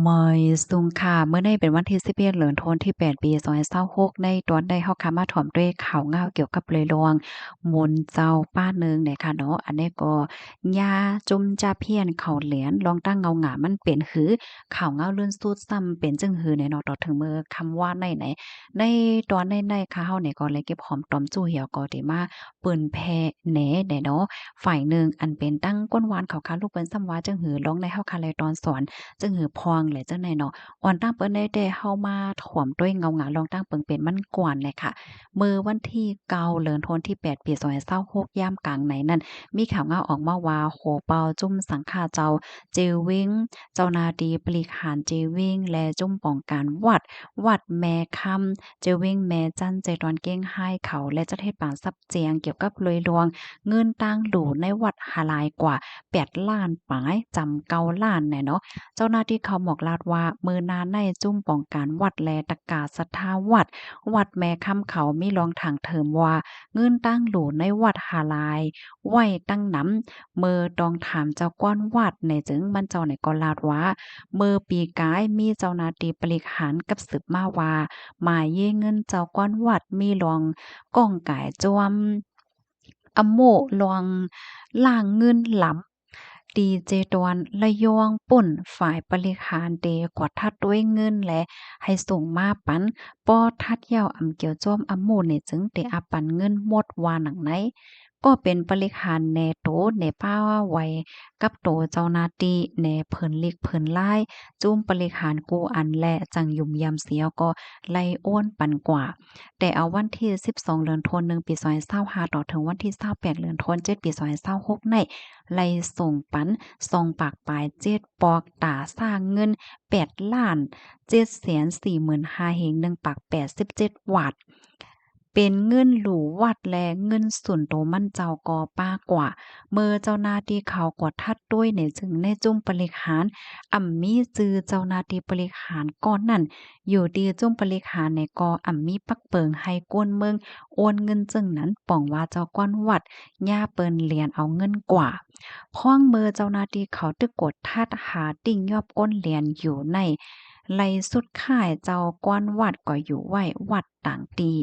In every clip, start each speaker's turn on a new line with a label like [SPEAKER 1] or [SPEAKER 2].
[SPEAKER 1] เมยสุงค่ะเมื่อในเป็นวันที่11เดือนธันวาคมที่8ปี2026ในตอนได้เฮาค่ะมาถ่อมด้วยข่าวง่าวเกี่ยวกับเลยลวงมนต์เจ้าป้าหนึ่งเนี่ยค่ะเนาะอันนี้ก็ยาจุมจ้าเพี้ยนเขาเหรียญลองตั้งเงาหงามันเป็นหือข่าวง่าวลื่นสุดซ้ำเป็นจึงหือเนี่ยเนาะต่อถึงมือคำว่าไหนในตอนในค่ะเฮาเนี่ยก็เลยเก็บหอมตอมจู้เหี่ยวก็ได้มาเปิ้นแพ่แหนเนี่ยเนาะฝ่ายหนึ่งอันเป็นตั้งก้นวานเขาค่ะลูกเปิ้นซ้ำว่าจังหือลองในเฮาค่ะเลยตอนสอน จึงหือพองแหละจังได๋เนาะอ่อนตั้งเปิ้นได้เฮามาถ่วมด้วยเงาหงาลองตั้งเปิงเป็นมันกวนเลยค่ะมื้อวันที่9เดือนธันวาคมที่8ปี2026ยามกลางไหนนั้นมีข่าวงาออกมาว่าโหเปาจุ้มสังฆาเจ้าเจวิงเจ้านาดีปลีกหารเจวิงและจุ้มป้องกันวัดแม่คำเจวิงแม่จันใจตอนเก้งให้เขาและจะเทศปางซับเจียงเกี่ยวกับลวยลวงเงินต่างหลูในวัดหาลายกว่า8ล้านปลายจำ9ล้านแน่เนาะ เจ้าหน้าที่เขาบอกลาดว่ามือนานในจุ่มป้องกันวัดแลตะกาศรัทธาวัดแม่คำเขามีรองทางเถิมว่าเงินตั้งหลูในวัดหาลายไหวตั้งน้ำเมื่อตองถามเจ้าก้อนวัดในจึงมันเจ้าในก็ลาดว่าเมื่อปีกายมีเจ้าหน้าที่ปริหารกับสืบมาว่าหมายเย่เงินเจ้าก้อนวัดมีรองก้องก่ายจวมอโมลองล่างเงินหลำ ดีเจดวนระยองป่นฝ่ายบริหารเดกว่าทัดด้วยเงินและให้ส่งมาปันป้อทัดยาวอำเกี่ยวจ้อมอำหมู่เนี่ยจึงเตอาปันเงินหมดว่าหนังไหนก็เป็นบริหารแน่โตในป้าไว้กับโตเจ้าหน้าที่แหน่เพิ่นลิกเพิ่นไล่จุ้มบริหารกูอันและจังยุ่มยำเสียก็ไล่โอนปันกว่าแต่เอาวันที่12เดือนธันวาคมปี2025ต่อถึงวันที่28เดือนธันวาคม7ปี2026ในไล่ส่งปัน ซองปากปลาย7ปอกตาสร้างเงิน8ล้าน745,000เฮง1ปาก87วาทเป็นเงินหรูวัดและเงินส่วนโตวมันเจ้าก็ป้ากว่าเมื่อเจ้าหน้าที่เขากดทัดด้วยในจึงในจุ้มบริหารมีจื่อเจ้าหน้าที่บริหารก่อนนั้นอยู่ดีจุ้มบริหารในก็มีปักเปิงให้กวนเมืองโอนเงินจึงนั้นป้องว่าเจ้าก้อนวัดย่าเปิ้นเหรียญเอาเงินกว่า พ้องมือเจ้าหน้าที่เขาตึกกดทัดหาติ่งยอบก้นเหรียญอยู่ในไลสุดค่ายเจ้าก้อนวัดก็อยู่ไว้วัดต่างตี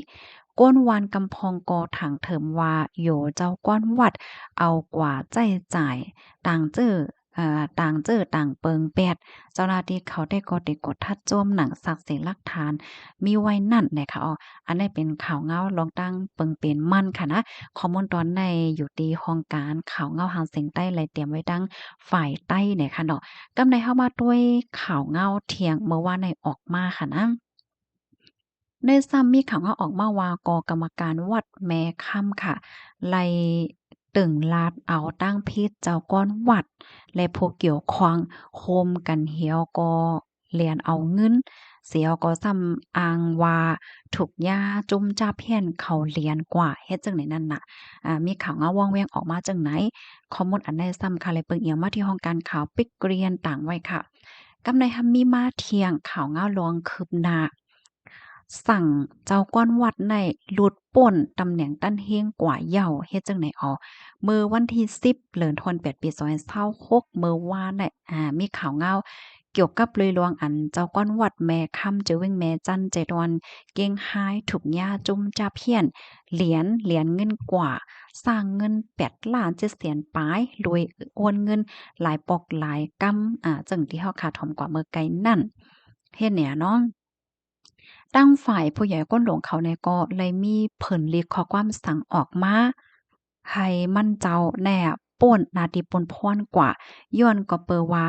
[SPEAKER 1] ก้นวานกำพองกอถังเถิมว่าโยเจ้าก้อนวัดเอากว่าใจจ่ายต่างเจอต่างเจอต่างเปิงแปดเจ้าหน้าที่เขาได้ก็ได้กดทัดโจมหนังสักเสหลักฐานมีไว้นั่นนะคะอันนี้เป็นข่าวเงาลองตั้งเปิงเป็นมั่นค่ะนะ ข้อมูลตอนในอยู่ที่ห้องการข่าวเงาหางเสียงใต้เลยเตรียมไว้ดังฝ่ายใต้เนี่ยค่ะเนาะกำในเข้ามาด้วยข่าวเงาเที่ยงเมื่อวานในออกมาค่ะนะในซ้ำมีข่าวเงาออกมาว่ากกรรมการวัดแม่ค่ำค่ะไล่ตึงลาดเอาตั้งพิษเจ้าก้อนวัดและผู้เกี่ยวข้องโคมกันเหี่ยวก็เรียนเอาเงินเสียวก็ซ้ำอ้างว่าถูกยาจุ่มจ้าเพี้ยนเขาเรียนกว่าเฮ็ดจังไดนั่นน่ะ มีข่าวเงาว่องแว่งออกมาจังไหนข้อมูลอันใดซ้ำค่ะเลยเปิงเอียงมาที่ห้องการข่าวปิกเกรียนต่างไว้ค่ะกำในฮัมมีมาเที่ยงข่าวเงาลวงคืบหน้าสั่งเจ้าก้อนวัดในหลุดป่นตำแหน่งตั้นเฮงกว่าเหย้าเฮ็ดจังไหนมื้อวันที่10เดือนธันวาคมปี2026มื้อวานน่ะมีข่าวเงาเกี่ยวกับเลยลวงอันเจ้าก้อนวัดแม่ค่ำเจอเว้งแม่จันใจดอนเก้งหายถูกย่าจุ่มจ้าเพี้ยนเหรียญเงินกว่า สร้างเงิน8,700,000ปลายรวยโอนเงินหลายปอกหลายกำจั่งที่เฮาขาดถมกว่าเมื่อไกลนั่นเฮ็ดเนี่ยเนาะตั้งฝ่ายผู้ใหญ่ก้นหลวงเขาเนี่ยก็เลยมีเพิ่นลีกข้อความสั่งออกมาให้มั่นเจ้าแน่ป่นนาทีปนพรกว่าย้อนก็เปอว่า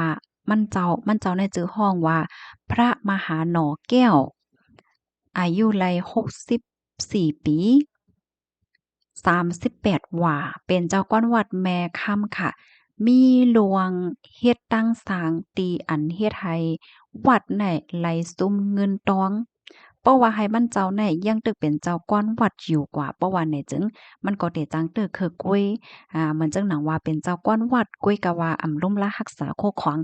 [SPEAKER 1] มั่นเจ้าในจื้อห้องว่าพระมหาหนอแก้วอายุไล64ปี38ว่าเป็นเจ้าก้อนวัดแม่ค่ำค่ะมีหลวงเฮ็ดตั้งสร้างตีอันเฮ็ดให้วัดไหนไหลซุมเงินตองเพราะว่าให้มันเจ้าไหนยังตึกเป็นเจ้าก้อนวัดอยู่กว่าเพราะว่าไหนจึงมันก็เตจังตึกคือกุ้ยเหมือนจังหนังว่าเป็นเจ้าก้อนวัดกุ้ยก็ว่าอำรุมละรักษาโคของ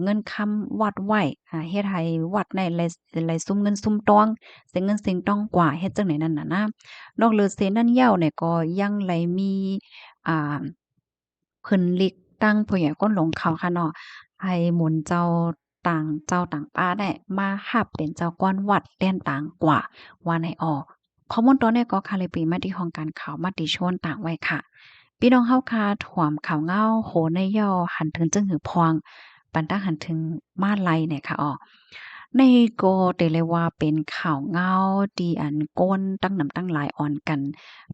[SPEAKER 1] เงินคำวัดไว้เฮ็ดให้วัดไหนไหลซุมเงินซุมตองเสียเงินเสียงตองกว่าเฮ็ดจังไหนนั่นน่ะนะ นอกเหลือเสียนั่นเหย้าเนี่ยก็ยังไหลมีอ่าเพิ่นเล็กตั้งผู้ใหญ่ก้นหลงเขาค่ะเนาะให้หมุนเจ้า ต่างเจ้าต่างป้าได้มาหับเป็นเจ้ากวนวัดเล่นต่างกว่าว่าในออกข้อมูลตัวนี้ก็คาลิปีมาที่ห้องการข่าวมาติชนต่างไว้ค่ะพี่น้องเฮาคาถ่วมข่าวเงาโหในย่อหันถึงจึงหือพวงปันตั้งหันถึงมาไลเนี่ยค่ะในโกเตเลยว่าเป็นข่าวเงาดีอันก้นตั้งนำตั้งหลายอ่อนกัน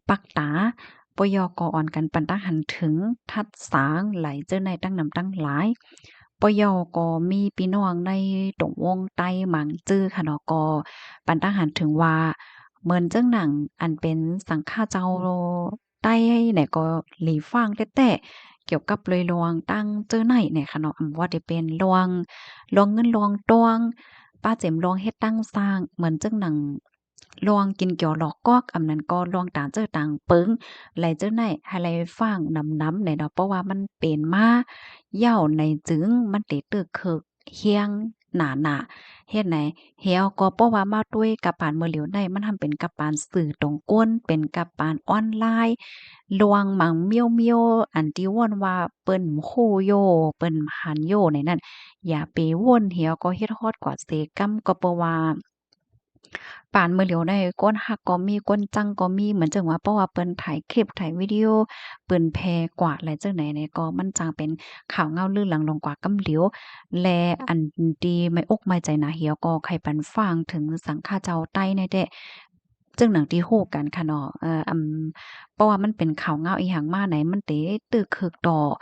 [SPEAKER 1] ปักตาปยกอ่อนกันปันตั้งหันถึงทัดสางไหลเจอในตั้งนำตั้งหลายปยก็มีพี่น้องในตรงวงใต้หมังจื้อค่ะเนาะก็ปันตั้งหันถึงว่าเหมือนจังหนังอันเป็นสังฆาเจ้าใต้เนี่ยก็หลีฟังแต้ๆเกี่ยวกับเลยลวงตั้งเจอไหนเนี่ยค่ะเนาะว่าจะเป็นลวงเงินลวงตวง ป้าเจ็มลองเฮ็ดตั้งสร้างเหมือนจังหนังลองกินเกี่ยวหลอกกอกอำนั้นก็ลองต่างเจอต่างปึ้งไหลเจ้าไหนให้ไหลฟังนำในเนาะเพราะว่ามันเป็นมาเหย้าในจึงมันเตตึกคึกเฮียงหนาๆเฮ็ดไหนเฮียวก็เพราะว่ามาด้วยกับปานเมื่อเหลียวในมันทำเป็นกับปานสื่อตรงก้นเป็นกับปานออนไลน์ลวงหมังเมียวๆอันที่ว่นว่าเปิ้นคู้โยเปิ้นหันโยในนั้น อย่าไปวนเหี่ยวก็เฮ็ดฮอดกว่าเสกำก็บ่ว่าปานมื้อเหลียวได้ก้นฮักก็มีก้นจังก็มีเหมือนจังว่าเพราะว่าเปิ้นถ่ายคลิปถ่ายวิดีโอเปิ้นแพร่กวาดและจังไหนเนี่ยก็มันจังเป็นข่าวเงาลือหลังลงกว่ากำเหลียวและอันที่ไม่อกไม่ใจหนาเหี่ยวก็ใครปันฟังถึงสังฆาเจ้าไต้ในแดะจึงหนังที่ฮู้กันค่ะเนาะเพราะว่ามันเป็นข่าวเงาอีหยังมาไหนมันเตตึกคึกดอก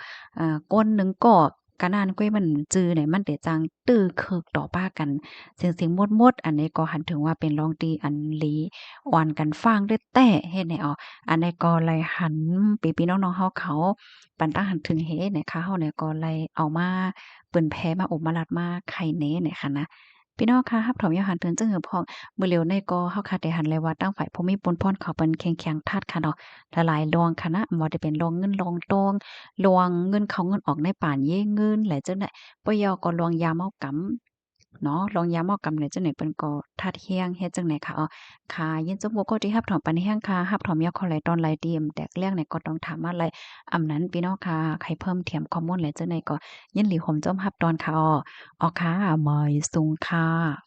[SPEAKER 1] ก้นหนึ่งก็กะนานก้วยมันจือเนี่ยมันเตจังตื้อเคิกต่อป้ากันเสียงมดๆอันนี้ก็หันถึงว่าเป็นรองตีอันหลีอ่อนกันฟังด้วยแต่เฮ็ดให้อันนี้ก็เลยหันพี่ๆน้องๆเฮาเขาปันตั้งหันถึงเฮ็ดเนี่ยค่ะเฮาเนี่ยก็เลยเอามาเปิ้นแพ้มาอบมาลัดมาไข่เน้เนี่ยค่ะนะพี่น้องคะรับถอมยาหันเตือนจึงหือพองมื้อเร็วในก็เฮาคาดได้หันเลยว่าตั้งฝ่ายภูมิปนพ้นเขาเปิ้นแข็งๆทัดค่ะเนาะละลายลวงค่ะนะบ่ได้เป็นลวงเงินลวงทอง ลวงเงินเขาเงินออกในป่านเย้เงินไหลจังได๋ปยก็ลวงยาเมากำเนาะลวงยาเมากำเนี่ยจังไหนเปิ้นก็ทัดเฮียงเฮ็ดจังไหนคะค่ะยินจมูกก็ที่รับถอมปันแฮงค่ะรับถอมยาขอไหลตอนไหลดีมแตกเรื่องเนี่ยก็ต้องถามมาไหลอำนั้นพี่น้องค่ะใครเพิ่มเติมข้อมูลไหลจังไหนก็ยินหลีหมจ้อมรับตอนค่ะค่ะหมายสุงค่ะ